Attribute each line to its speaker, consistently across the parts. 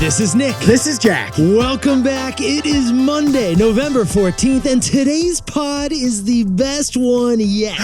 Speaker 1: This is Nick.
Speaker 2: This is Jack.
Speaker 1: Welcome back. It is Monday, November 14th, and today's pod is the best one yet.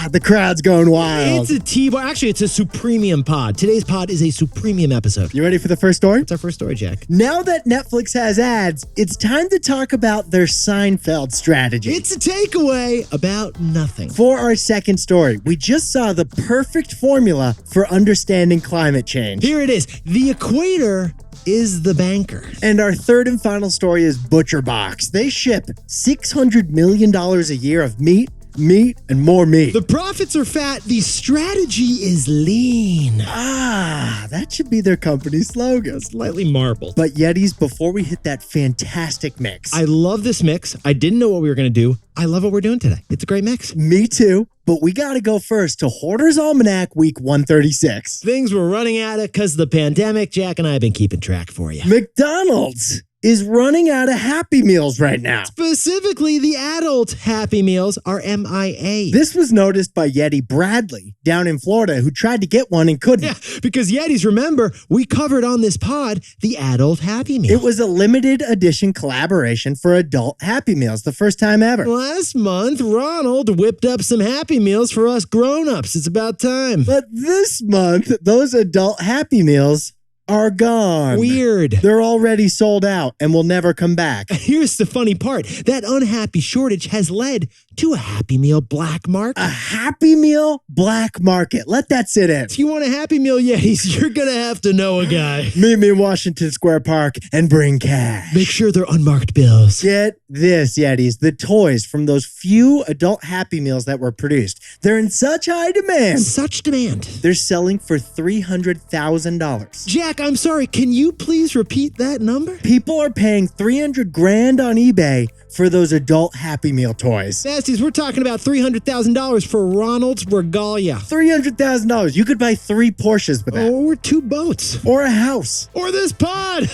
Speaker 2: The crowd's going wild.
Speaker 1: It's a T-bar. Actually, it's a Supremium pod. Today's pod is a Supremium episode.
Speaker 2: You ready for the first story?
Speaker 1: What's our first story, Jack?
Speaker 2: Now that Netflix has ads, it's time to talk about their Seinfeld strategy.
Speaker 1: It's a takeaway about nothing.
Speaker 2: For our second story, we just saw the perfect formula for understanding climate change.
Speaker 1: Here it is. The equator is the banker.
Speaker 2: And our third and final story is ButcherBox. They ship $600 million a year of meat, and more meat.
Speaker 1: The profits are fat. The strategy is lean.
Speaker 2: That should be their company slogan.
Speaker 1: Slightly marbled.
Speaker 2: But Yetis, before we hit that fantastic mix.
Speaker 1: I love this mix. I didn't know what we were going to do. I love what we're doing today. It's a great mix.
Speaker 2: Me too. But we got to go first to Hoarder's Almanac week 136.
Speaker 1: Things were running out of because of the pandemic. Jack and I have been keeping track for you.
Speaker 2: McDonald's is running out of Happy Meals right now.
Speaker 1: Specifically, the adult Happy Meals are MIA.
Speaker 2: This was noticed by Yeti Bradley down in Florida, who tried to get one and couldn't.
Speaker 1: Yeah, because Yetis, remember, we covered on this pod the adult Happy Meal.
Speaker 2: It was a limited edition collaboration for adult Happy Meals, the first time ever.
Speaker 1: Last month, Ronald whipped up some Happy Meals for us grown-ups. It's about time.
Speaker 2: But this month, those adult Happy Meals are gone.
Speaker 1: Weird.
Speaker 2: They're already sold out and will never come back.
Speaker 1: Here's the funny part. That unhappy shortage has led to a Happy Meal black market.
Speaker 2: A Happy Meal black market. Let that sit in.
Speaker 1: If you want a Happy Meal, Yetis, you're going to have to know a guy.
Speaker 2: Meet me in Washington Square Park and bring cash.
Speaker 1: Make sure they're unmarked bills.
Speaker 2: Get this, Yetis. The toys from those few adult Happy Meals that were produced, they're in such high demand.
Speaker 1: Such demand.
Speaker 2: They're selling for $300,000.
Speaker 1: Jack, I'm sorry. Can you please repeat that number?
Speaker 2: People are paying $300,000 on eBay for those adult Happy Meal toys.
Speaker 1: Nasties, we're talking about $300,000 for Ronald's Regalia.
Speaker 2: $300,000. You could buy 3 Porsches with that.
Speaker 1: Or 2 boats.
Speaker 2: Or a house.
Speaker 1: Or this pod.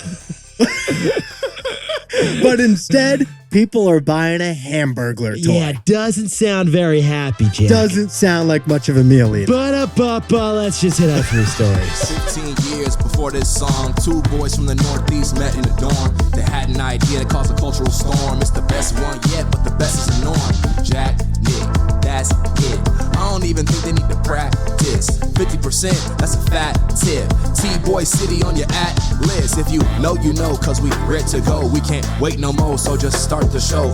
Speaker 2: But instead, people are buying a Hamburglar toy.
Speaker 1: Yeah, doesn't sound very happy, Jack.
Speaker 2: Doesn't sound like much of a meal either.
Speaker 1: Let's just hit our 3 stories.
Speaker 3: 15 years before this song, 2 boys from the Northeast met in the dorm. They had an idea that caused a cultural storm. It's the best one yet, but the best is the norm. Jack, Nick, that's it. I don't even think they need to practice. 50%, that's a fat tip. T-Boy City on your at-list. If you know, you know, cause we ready to go. We can't wait no more, so just start the show.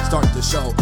Speaker 3: Start the show.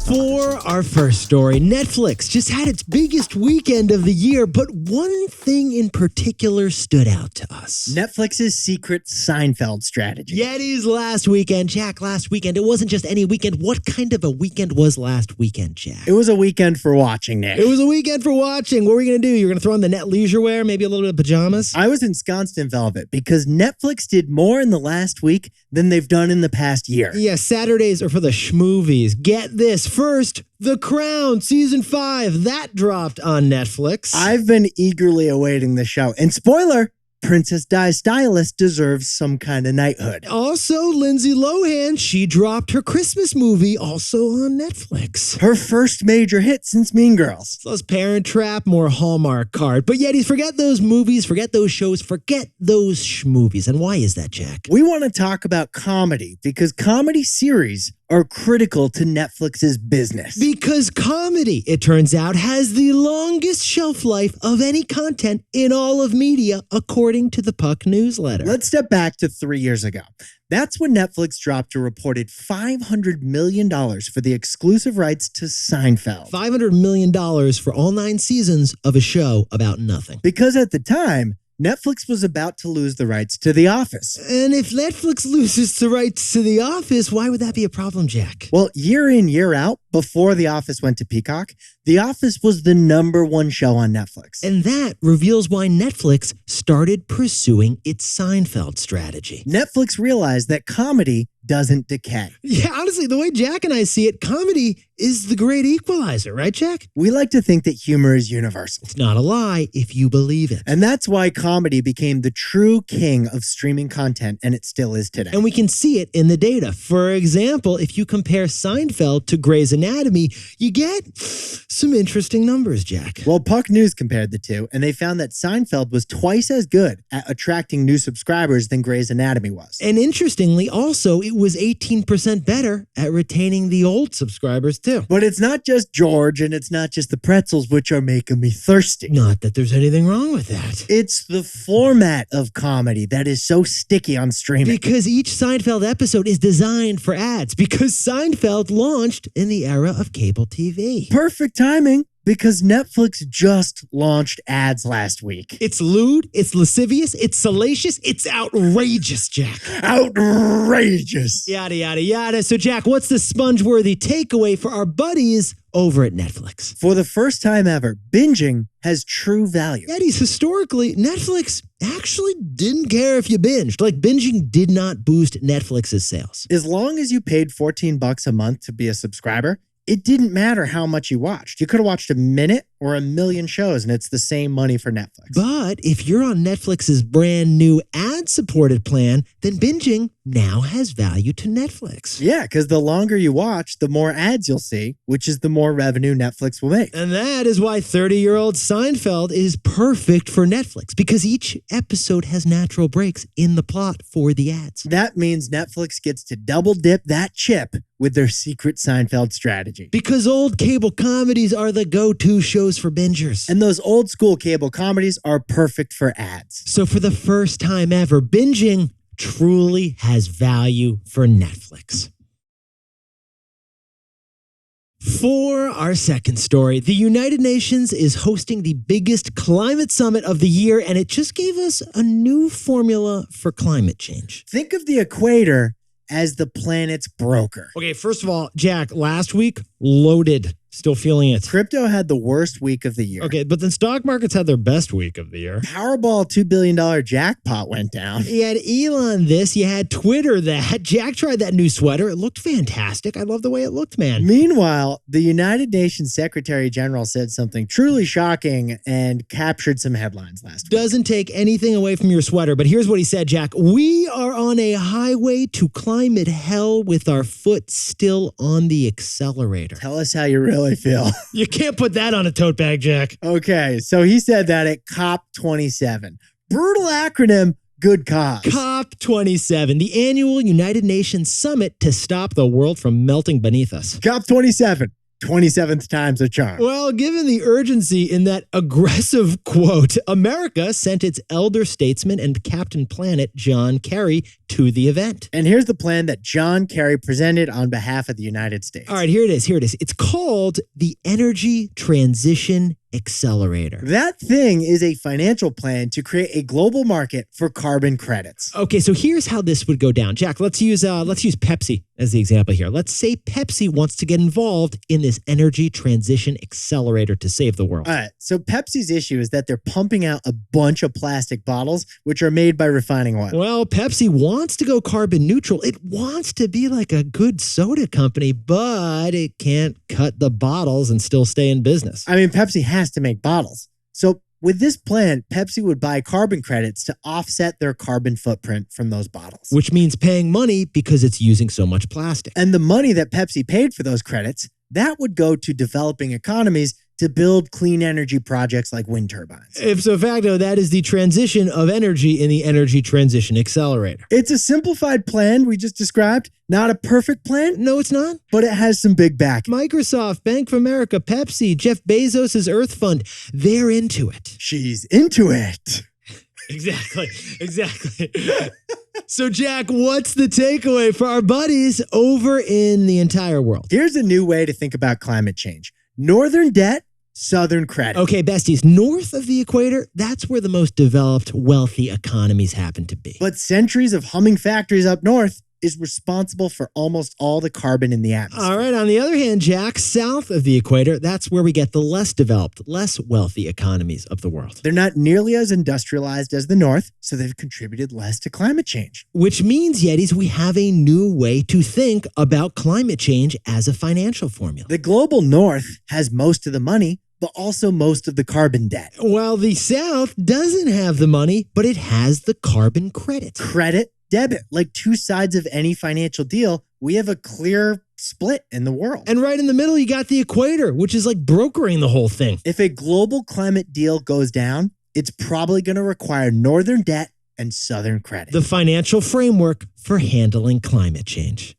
Speaker 1: For our first story, Netflix just had its biggest weekend of the year, but one thing in particular stood out to us.
Speaker 2: Netflix's secret Seinfeld strategy.
Speaker 1: Yetis last weekend. Jack, last weekend. It wasn't just any weekend. What kind of a weekend was last weekend, Jack?
Speaker 2: It was a weekend for watching, Nick.
Speaker 1: It was a weekend for watching. What were you going to do? You were going to throw on the net leisure wear, maybe a little bit of pajamas?
Speaker 2: I was ensconced in velvet because Netflix did more in the last week than they've done in the past year.
Speaker 1: Yeah, Saturdays are for the schmovies. Get this. First, The Crown, Season 5. That dropped on Netflix.
Speaker 2: I've been eagerly awaiting the show. And spoiler, Princess Di's stylist deserves some kind of knighthood.
Speaker 1: Also, Lindsay Lohan, she dropped her Christmas movie, also on Netflix.
Speaker 2: Her first major hit since Mean Girls.
Speaker 1: Less Parent Trap, more Hallmark card. But Yetis, forget those movies, forget those shows, forget those schmovies. And why is that, Jack?
Speaker 2: We want to talk about comedy because comedy series are critical to Netflix's business.
Speaker 1: Because comedy, it turns out, has the longest shelf life of any content in all of media, according to the Puck newsletter.
Speaker 2: Let's step back to 3 years ago. That's when Netflix dropped a reported $500 million for the exclusive rights to Seinfeld.
Speaker 1: $500 million for all 9 seasons of a show about nothing.
Speaker 2: Because at the time, Netflix was about to lose the rights to The Office.
Speaker 1: And if Netflix loses the rights to The Office, why would that be a problem, Jack?
Speaker 2: Well, year in, year out, before The Office went to Peacock, The Office was the #1 show on Netflix.
Speaker 1: And that reveals why Netflix started pursuing its Seinfeld strategy.
Speaker 2: Netflix realized that comedy doesn't decay.
Speaker 1: Yeah, honestly, the way Jack and I see it, comedy is the great equalizer, right, Jack?
Speaker 2: We like to think that humor is universal.
Speaker 1: It's not a lie if you believe it.
Speaker 2: And that's why comedy became the true king of streaming content, and it still is today.
Speaker 1: And we can see it in the data. For example, if you compare Seinfeld to Grey's Anatomy, Anatomy, you get some interesting numbers, Jack.
Speaker 2: Well, Puck News compared the two, and they found that Seinfeld was twice as good at attracting new subscribers than Grey's Anatomy was.
Speaker 1: And interestingly, also, it was 18% better at retaining the old subscribers, too.
Speaker 2: But it's not just George, and it's not just the pretzels, which are making me thirsty.
Speaker 1: Not that there's anything wrong with that.
Speaker 2: It's the format of comedy that is so sticky on streaming.
Speaker 1: Because each Seinfeld episode is designed for ads. Because Seinfeld launched in the era of cable TV.
Speaker 2: Perfect timing, because Netflix just launched ads last week.
Speaker 1: It's lewd, it's lascivious, it's salacious, it's outrageous, Jack.
Speaker 2: Outrageous.
Speaker 1: Yada, yada, yada. So, Jack, what's the sponge-worthy takeaway for our buddies over at Netflix?
Speaker 2: For the first time ever, binging has true value.
Speaker 1: Eddie's historically, Netflix actually didn't care if you binged. Like, binging did not boost Netflix's sales.
Speaker 2: As long as you paid $14 a month to be a subscriber, it didn't matter how much you watched. You could have watched a minute or a million shows, and it's the same money for Netflix.
Speaker 1: But if you're on Netflix's brand new ad-supported plan, then binging now has value to Netflix.
Speaker 2: Yeah, because the longer you watch, the more ads you'll see, which is the more revenue Netflix will make.
Speaker 1: And that is why 30-year-old Seinfeld is perfect for Netflix, because each episode has natural breaks in the plot for the ads.
Speaker 2: That means Netflix gets to double dip that chip with their secret Seinfeld strategy.
Speaker 1: Because old cable comedies are the go-to shows for bingers.
Speaker 2: And those old school cable comedies are perfect for ads.
Speaker 1: So for the first time ever, binging truly has value for Netflix. For our second story, the United Nations is hosting the biggest climate summit of the year, and it just gave us a new formula for climate change.
Speaker 2: Think of the equator as the planet's broker.
Speaker 1: Okay, first of all, Jack, last week, loaded. Still feeling it.
Speaker 2: Crypto had the worst week of the year.
Speaker 1: Okay, but then stock markets had their best week of the year.
Speaker 2: Powerball $2 billion jackpot went down.
Speaker 1: You had Elon this, you had Twitter that. Jack tried that new sweater. It looked fantastic. I love the way it looked, man.
Speaker 2: Meanwhile, the United Nations Secretary General said something truly shocking and captured some headlines last week.
Speaker 1: Doesn't take anything away from your sweater, but here's what he said, Jack. We are on a highway to climate hell with our foot still on the accelerator.
Speaker 2: Tell us how you really feel.
Speaker 1: You can't put that on a tote bag, Jack.
Speaker 2: Okay, so he said that at COP27. Brutal acronym, good cause.
Speaker 1: COP27, the annual United Nations summit to stop the world from melting beneath us.
Speaker 2: COP27. 27th time's a charm.
Speaker 1: Well, given the urgency in that aggressive quote, America sent its elder statesman and Captain Planet, John Kerry, to the event.
Speaker 2: And here's the plan that John Kerry presented on behalf of the United States.
Speaker 1: All right, here it is. It's called the Energy Transition Accelerator.
Speaker 2: That thing is a financial plan to create a global market for carbon credits.
Speaker 1: Okay, so here's how this would go down. Jack, let's use Pepsi as the example here. Let's say Pepsi wants to get involved in this Energy Transition Accelerator to save the world.
Speaker 2: All right, so Pepsi's issue is that they're pumping out a bunch of plastic bottles, which are made by refining oil.
Speaker 1: Well, Pepsi wants to go carbon neutral. It wants to be like a good soda company, but it can't cut the bottles and still stay in business.
Speaker 2: I mean, Pepsi has to make bottles. So with this plan, Pepsi would buy carbon credits to offset their carbon footprint from those bottles.
Speaker 1: Which means paying money because it's using so much plastic.
Speaker 2: And the money that Pepsi paid for those credits, that would go to developing economies to build clean energy projects like wind turbines.
Speaker 1: Ipso facto, that is the transition of energy in the Energy Transition Accelerator.
Speaker 2: It's a simplified plan we just described, not a perfect plan.
Speaker 1: No, it's not.
Speaker 2: But it has some big backing.
Speaker 1: Microsoft, Bank of America, Pepsi, Jeff Bezos' Earth Fund, they're into it.
Speaker 2: She's into it.
Speaker 1: Exactly. So, Jack, what's the takeaway for our buddies over in the entire world?
Speaker 2: Here's a new way to think about climate change. Northern debt, Southern credit.
Speaker 1: Okay, besties, north of the equator, that's where the most developed, wealthy economies happen to be.
Speaker 2: But centuries of humming factories up north is responsible for almost all the carbon in the atmosphere.
Speaker 1: All right, on the other hand, Jack, south of the equator, that's where we get the less developed, less wealthy economies of the world.
Speaker 2: They're not nearly as industrialized as the north, so they've contributed less to climate change.
Speaker 1: Which means, Yetis, we have a new way to think about climate change as a financial formula.
Speaker 2: The global north has most of the money, but also most of the carbon debt.
Speaker 1: While the South doesn't have the money, but it has the carbon credit.
Speaker 2: Credit, debit, like two sides of any financial deal, we have a clear split in the world.
Speaker 1: And right in the middle, you got the equator, which is like brokering the whole thing.
Speaker 2: If a global climate deal goes down, it's probably going to require northern debt and southern credit.
Speaker 1: The financial framework for handling climate change.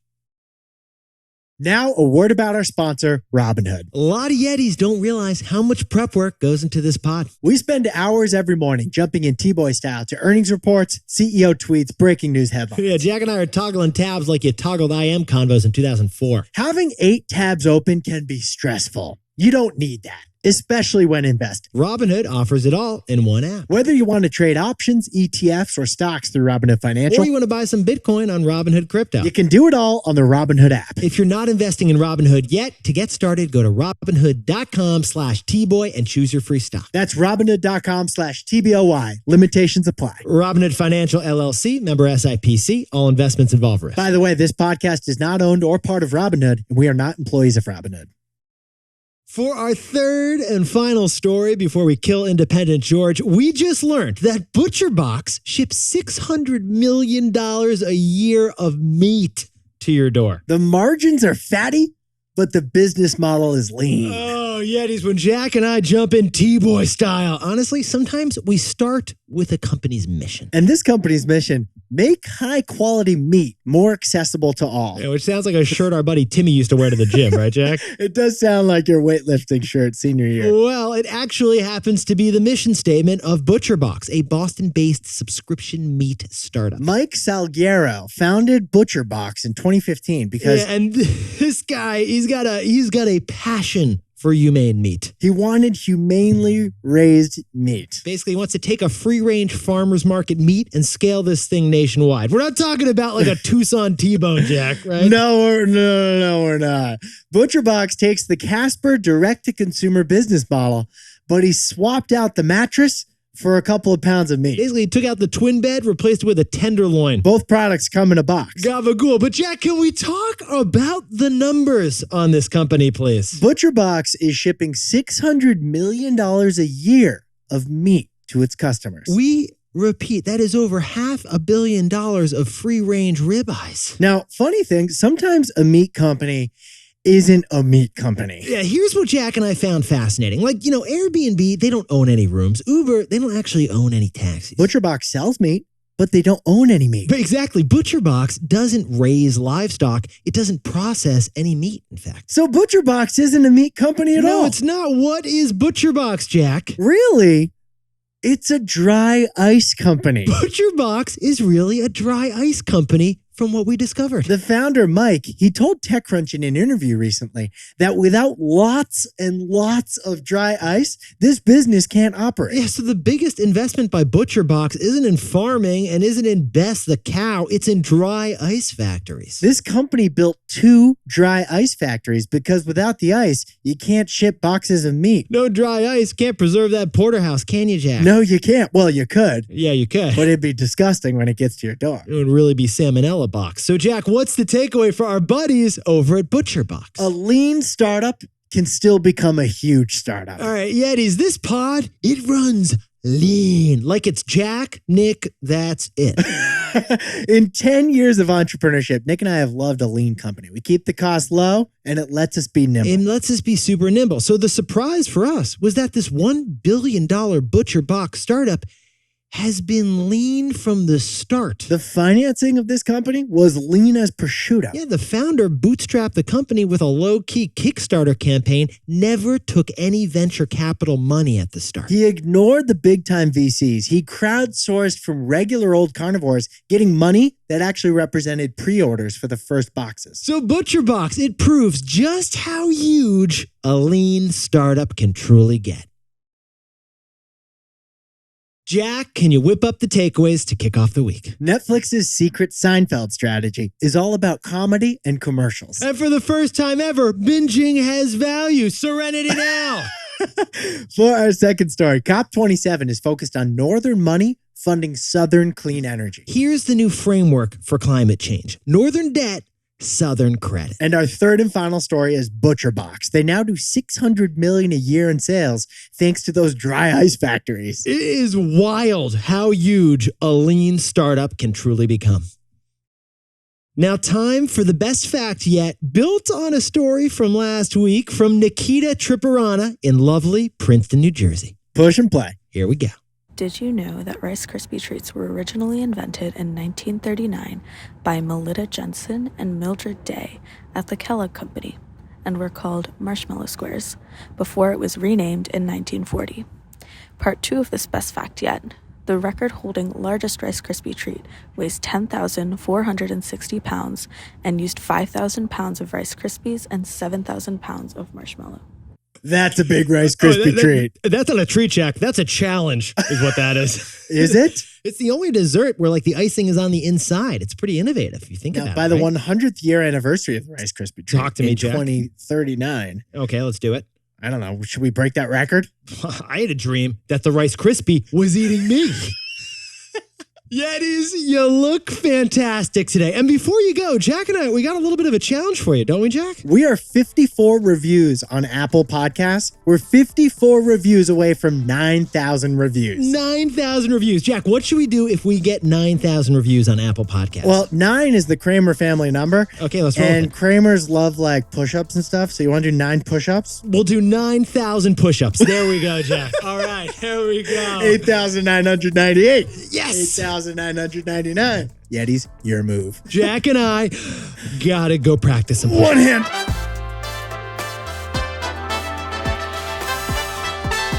Speaker 2: Now, a word about our sponsor, Robinhood.
Speaker 1: A lot of Yetis don't realize how much prep work goes into this pod.
Speaker 2: We spend hours every morning jumping in T-Boy style to earnings reports, CEO tweets, breaking news headlines.
Speaker 1: Yeah, Jack and I are toggling tabs like you toggled IM convos in 2004.
Speaker 2: Having 8 tabs open can be stressful. You don't need that, especially when investing.
Speaker 1: Robinhood offers it all in one app.
Speaker 2: Whether you want to trade options, ETFs, or stocks through Robinhood Financial,
Speaker 1: Or you want to buy some Bitcoin on Robinhood Crypto.
Speaker 2: you can do it all on the Robinhood app.
Speaker 1: If you're not investing in Robinhood yet, to get started, go to Robinhood.com/Tboy and choose your free stock.
Speaker 2: That's Robinhood.com/TBOY. Limitations apply.
Speaker 1: Robinhood Financial LLC, member SIPC. All investments involve risk.
Speaker 2: By the way, this podcast is not owned or part of Robinhood, and we are not employees of Robinhood.
Speaker 1: For our third and final story before we kill Independent George, we just learned that ButcherBox ships $600 million a year of meat to your door.
Speaker 2: The margins are fatty, but the business model is lean.
Speaker 1: Oh, Yetis, when Jack and I jump in T-Boy style, honestly, sometimes we start with a company's mission.
Speaker 2: And this company's mission, make high-quality meat more accessible to all.
Speaker 1: Yeah, which sounds like a shirt our buddy Timmy used to wear to the gym, right, Jack?
Speaker 2: It does sound like your weightlifting shirt senior year.
Speaker 1: Well, it actually happens to be the mission statement of ButcherBox, a Boston-based subscription meat startup.
Speaker 2: Mike Salguero founded ButcherBox in 2015 because
Speaker 1: and this guy, he's got a passion for humane meat.
Speaker 2: he wanted humanely raised meat.
Speaker 1: Basically, he wants to take a free-range farmer's market meat and scale this thing nationwide. We're not talking about like a Tucson T-bone, Jack, right?
Speaker 2: No, we're not. ButcherBox takes the Casper direct-to-consumer business model, but he swapped out the mattress for a couple of pounds of meat.
Speaker 1: Basically, he took out the twin bed, replaced it with a tenderloin.
Speaker 2: Both products come in a box.
Speaker 1: Gabagool. But Jack, can we talk about the numbers on this company, please?
Speaker 2: ButcherBox is shipping $600 million a year of meat to its customers.
Speaker 1: We repeat, that is over $500 million of free-range ribeyes.
Speaker 2: Now, funny thing, sometimes a meat company isn't a meat company.
Speaker 1: Yeah, here's what Jack and I found fascinating. Like, Airbnb, they don't own any rooms. Uber, they don't actually own any taxis.
Speaker 2: ButcherBox sells meat, but they don't own any meat.
Speaker 1: But exactly. ButcherBox doesn't raise livestock. It doesn't process any meat, in fact.
Speaker 2: So ButcherBox isn't a meat company at all.
Speaker 1: No, it's not. What is ButcherBox, Jack?
Speaker 2: Really? It's a dry ice company.
Speaker 1: ButcherBox is really a dry ice company from what we discovered.
Speaker 2: The founder, Mike, he told TechCrunch in an interview recently that without lots and lots of dry ice, this business can't operate.
Speaker 1: Yeah, so the biggest investment by ButcherBox isn't in farming and isn't in Bess the cow. It's in dry ice factories.
Speaker 2: This company built 2 dry ice factories because without the ice, you can't ship boxes of meat.
Speaker 1: No dry ice. Can't preserve that porterhouse, can you, Jack?
Speaker 2: No, you can't. Well, you could,
Speaker 1: Yeah, you could.
Speaker 2: but it'd be disgusting when it gets to your door.
Speaker 1: It would really be salmonella box. So, Jack, what's the takeaway for our buddies over at ButcherBox?
Speaker 2: A lean startup can still become a huge startup.
Speaker 1: All right, Yetis, this pod, it runs lean. Like it's Jack, Nick, that's it.
Speaker 2: In 10 years of entrepreneurship, Nick and I have loved a lean company. We keep the cost low and it lets us be nimble.
Speaker 1: It lets us be super nimble. So the surprise for us was that this $1 billion ButcherBox startup has been lean from the start.
Speaker 2: The financing of this company was lean as prosciutto.
Speaker 1: Yeah, the founder bootstrapped the company with a low-key Kickstarter campaign, never took any venture capital money at the start.
Speaker 2: He ignored the big-time VCs. He crowdsourced from regular old carnivores, getting money that actually represented pre-orders for the first boxes.
Speaker 1: So ButcherBox, it proves just how huge a lean startup can truly get. Jack, can you whip up the takeaways to kick off the week?
Speaker 2: Netflix's secret Seinfeld strategy is all about comedy and commercials.
Speaker 1: And for the first time ever, binging has value. Serenity now.
Speaker 2: For our second story, COP27 is focused on Northern money funding Southern clean energy.
Speaker 1: Here's the new framework for climate change. Northern debt, Southern credit.
Speaker 2: And our third and final story is ButcherBox. They now do $600 million a year in sales thanks to those dry ice factories.
Speaker 1: It is wild how huge a lean startup can truly become. Now, time for the best fact yet, built on a story from last week from Nikita Triparana in lovely Princeton, New Jersey.
Speaker 2: Push and play.
Speaker 1: Here we go.
Speaker 4: Did you know that Rice Krispie treats were originally invented in 1939 by Melita Jensen and Mildred Day at the Kellogg Company and were called Marshmallow Squares before it was renamed in 1940? Part 2 of this best fact yet. The record-holding largest Rice Krispie treat weighs 10,460 pounds and used 5,000 pounds of Rice Krispies and 7,000 pounds of marshmallow.
Speaker 2: That's a big Rice Krispie treat.
Speaker 1: That's not a treat, check. That's a challenge, is what that is.
Speaker 2: Is it?
Speaker 1: It's the only dessert where like the icing is on the inside. It's pretty innovative if you think about it.
Speaker 2: By the 100th year anniversary of the Rice Krispie treat.
Speaker 1: Talk to me, Jack.
Speaker 2: 2039.
Speaker 1: Okay, let's do it.
Speaker 2: I don't know. Should we break that record?
Speaker 1: I had a dream that the Rice Krispie was eating me. Yetis, you look fantastic today. And before you go, Jack and I, we got a little bit of a challenge for you, don't we, Jack?
Speaker 2: We are 54 reviews on Apple Podcasts. We're 54 reviews away from 9,000 reviews.
Speaker 1: 9,000 reviews. Jack, what should we do if we get 9,000 reviews on Apple Podcasts?
Speaker 2: Well, 9 is the Kramer family number.
Speaker 1: Okay, let's roll.
Speaker 2: And Kramers love like push-ups and stuff. So you want to do 9 push-ups?
Speaker 1: We'll do 9,000 push-ups. There we go, Jack. All right, here we go.
Speaker 2: 8,998.
Speaker 1: Yes.
Speaker 2: 8,999. Yetis, your move.
Speaker 1: Jack and I gotta go practice some push-ups.
Speaker 2: One hand.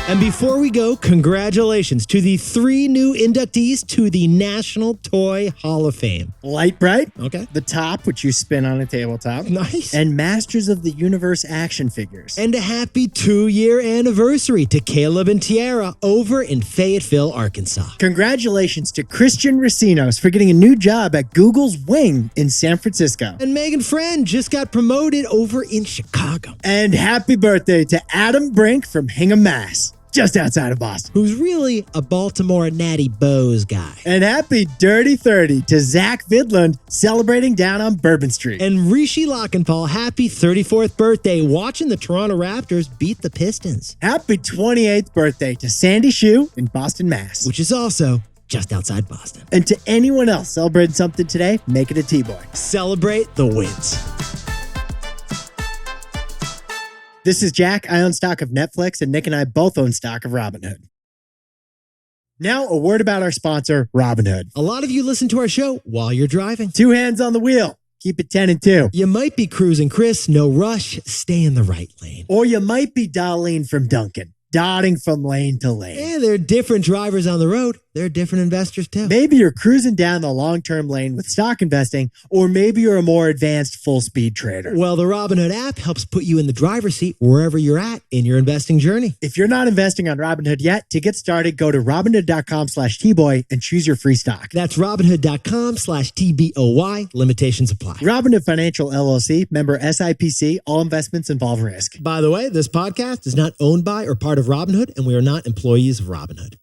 Speaker 1: And before we go, congratulations to the 3 new inductees to the National Toy Hall of Fame.
Speaker 2: Light Bright.
Speaker 1: Okay.
Speaker 2: The Top, which you spin on a tabletop.
Speaker 1: Nice.
Speaker 2: And Masters of the Universe action figures.
Speaker 1: And a happy 2-year anniversary to Caleb and Tiara over in Fayetteville, Arkansas.
Speaker 2: Congratulations to Christian Racinos for getting a new job at Google's Wing in San Francisco.
Speaker 1: And Megan Friend just got promoted over in Chicago.
Speaker 2: And happy birthday to Adam Brink from Hingham, Mass., just outside of Boston.
Speaker 1: Who's really a Baltimore Natty Bows guy.
Speaker 2: And happy Dirty 30 to Zach Vidlund celebrating down on Bourbon Street.
Speaker 1: And Rishi Lockenpaul, happy 34th birthday watching the Toronto Raptors beat the Pistons.
Speaker 2: Happy 28th birthday to Sandy Shue in Boston, Mass.,
Speaker 1: Which is also just outside Boston.
Speaker 2: And to anyone else celebrating something today, make it a T-Boy.
Speaker 1: Celebrate the wins.
Speaker 2: This is Jack. I own stock of Netflix, and Nick and I both own stock of Robinhood. Now, a word about our sponsor, Robinhood.
Speaker 1: A lot of you listen to our show while you're driving.
Speaker 2: 2 hands on the wheel. Keep it 10 and 2.
Speaker 1: You might be cruising, Chris. No rush. Stay in the right lane.
Speaker 2: Or you might be Darlene from Duncan, dotting from lane to lane.
Speaker 1: Yeah, there are different drivers on the road. There are different investors too.
Speaker 2: Maybe you're cruising down the long-term lane with stock investing, or maybe you're a more advanced full-speed trader.
Speaker 1: Well, the Robinhood app helps put you in the driver's seat wherever you're at in your investing journey.
Speaker 2: If you're not investing on Robinhood yet, to get started, go to Robinhood.com/Tboy and choose your free stock.
Speaker 1: That's Robinhood.com/TBOY. Limitations apply.
Speaker 2: Robinhood Financial LLC, member SIPC, all investments involve risk.
Speaker 1: By the way, this podcast is not owned by or part of Robinhood, and we are not employees of Robinhood.